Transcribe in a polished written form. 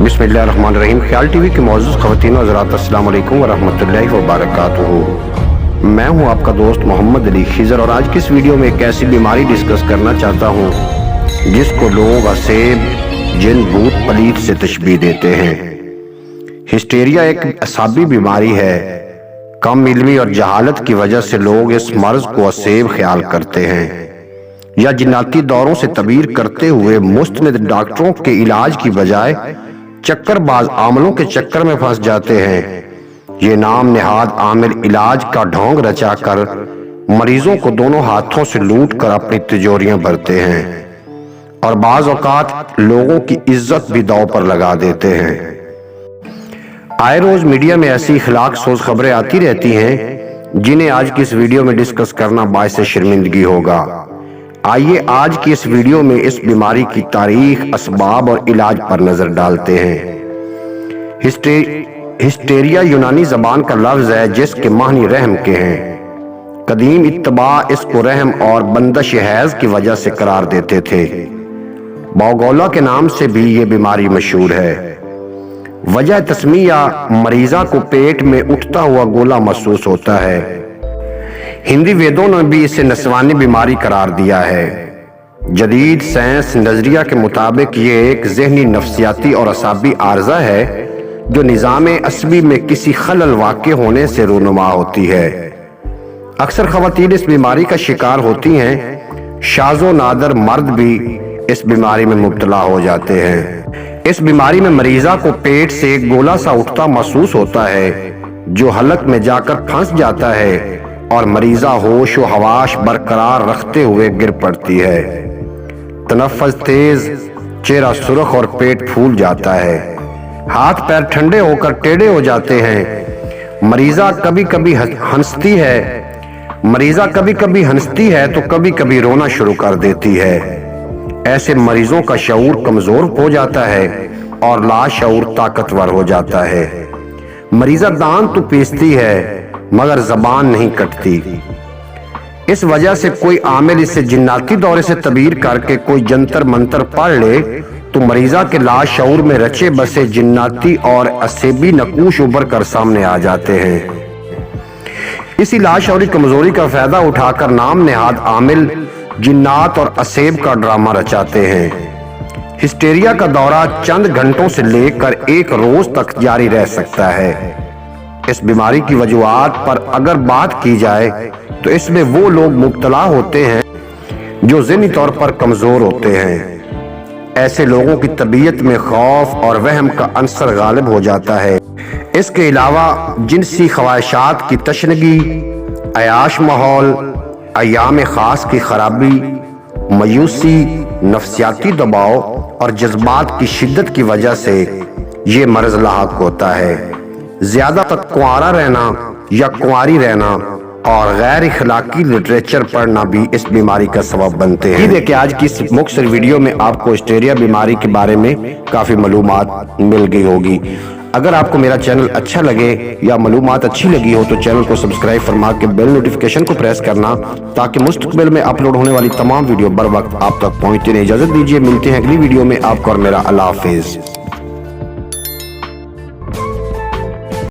बिस्मिल्लाहिर्रहमानिर्रहीम। ख्याल टीवी के मौजूद ख़वातीन और हज़रात, अस्सलाम वालेकुम व रहमतुल्लाहि व बरकातुहू। मैं हूं आपका दोस्त मोहम्मद अली खिज़र और आज की इस वीडियो में एक ऐसी बीमारी डिस्कस करना चाहता हूं जिसको लोग असेब, जिन, भूत, पलीत से तशबीह देते हैं। हिस्टेरिया एक असाबी बीमारी है। कम इल्मी और जहालत की वजह से लोग इस मर्ज को असेब ख्याल करते हैं या जिन्नाती दौरों से तबीर करते हुए मुस्तनद डॉक्टरों के इलाज की बजाय चक्करबाज आमलों के चक्कर में फंस जाते हैं। ये नाम नेहाद आमिल इलाज का ढोंग रचाकर मरीजों को दोनों हाथों से लूट कर अपनी तिजोरियां भरते हैं और बाज औकात लोगों की इज्जत भी दांव पर लगा देते हैं। आए रोज मीडिया में ऐसी इखलाक सोज खबरें आती रहती हैं जिन्हें आज की इस वीडियो में डिस्कस करना बाइस शर्मिंदगी होगा। आइए आज की इस वीडियो में इस बीमारी की तारीख, असबाब और इलाज पर नजर डालते हैं। हिस्टेरिया यूनानी जबान का लफ्ज है जिसके मानी रहम के हैं। कदीम इत्तबा इसको रहम और बंदश हैज की वजह से करार देते थे। बौगोला के नाम से भी ये बीमारी मशहूर है। वजह तस्मिया मरीजा को पेट में उठता हुआ गोला महसूस होता है। हिंदी वेदों ने भी इसे नस्वानी बीमारी करार दिया है। जदीद साइंस नजरिया के मुताबिक ये एक ज़हनी, नफ्सियाती और असाबी आर्जा है जो निज़ाम असबी में किसी खलल वाक़े होने से रूनुमा होती है। अक्सर ख़वातीन इस बीमारी का शिकार होती हैं। शाज़ो नादर मर्द भी इस बीमारी में मुब्तला हो जाते हैं। इस बीमारी में मरीजा को पेट से एक गोला सा उठता महसूस होता है जो हलक में जाकर फंस जाता है और मरीजा होश व हवाश बरकरार रखते हुए गिर पड़ती है। तनफ़्फ़ुस तेज, चेहरा सुर्ख और पेट फूल जाता है। हाथ पैर ठंडे होकर टेढ़े हो जाते हैं। मरीजा कभी कभी हंसती है तो कभी कभी रोना शुरू कर देती है। ऐसे मरीजों का शऊर कमजोर हो जाता है और लाशऊर ताकतवर हो जाता है। मरीजा दांत तो पीसती है मगर जबान नहीं कटती। इस वजह से कोई आमिल इसे जिन्नाती दौरे से तबीर करके कोई जंतर मंतर पढ़ ले तो मरीजा के लाशऊर में रचे बसे जिन्नाती और असेबी नकूश उभर कर सामने आ जाते हैं। इसी लाशऊरी कमजोरी का फायदा उठाकर नाम नेहाद आमिल जिन्नात और असेब का ड्रामा रचाते हैं। हिस्टेरिया का दौरा चंद घंटों से लेकर एक रोज तक जारी रह सकता है। इस बीमारी की वजूहात पर अगर बात की जाए तो इसमें वो लोग मुब्तला होते हैं जो ज़हनी तौर पर कमजोर होते हैं। ऐसे लोगों की तबीयत में खौफ और वहम का अंसर गालिब हो जाता है। इसके अलावा जिनसी ख्वाहिशात की तशनगी, अयाश माहौल, अयाम खास की खराबी, मायूसी, नफ्सियाती दबाव और जज्बात की शिद्दत की वजह से ये मर्ज लाहक होता है। ज्यादा तक कुंवारा रहना या कुंवारी रहना और गैर इखलाकी लिटरेचर पढ़ना भी इस बीमारी का सबब बनते हैं। देखिए आज की इस मुख्तसर वीडियो में आपको हिस्टेरिया बीमारी के बारे में काफी मालूमात मिल गई होगी। अगर आपको मेरा चैनल अच्छा लगे या मालूमात अच्छी लगी हो तो चैनल को सब्सक्राइब फरमा के बेल नोटिफिकेशन को प्रेस करना ताकि मुस्तकबिल में अपलोड होने वाली तमाम वीडियो बर वक्त आप तक पहुंचते रहें। इजाजत दीजिए, मिलते हैं अगली वीडियो में। आपको और मेरा अल्लाह हाफिज।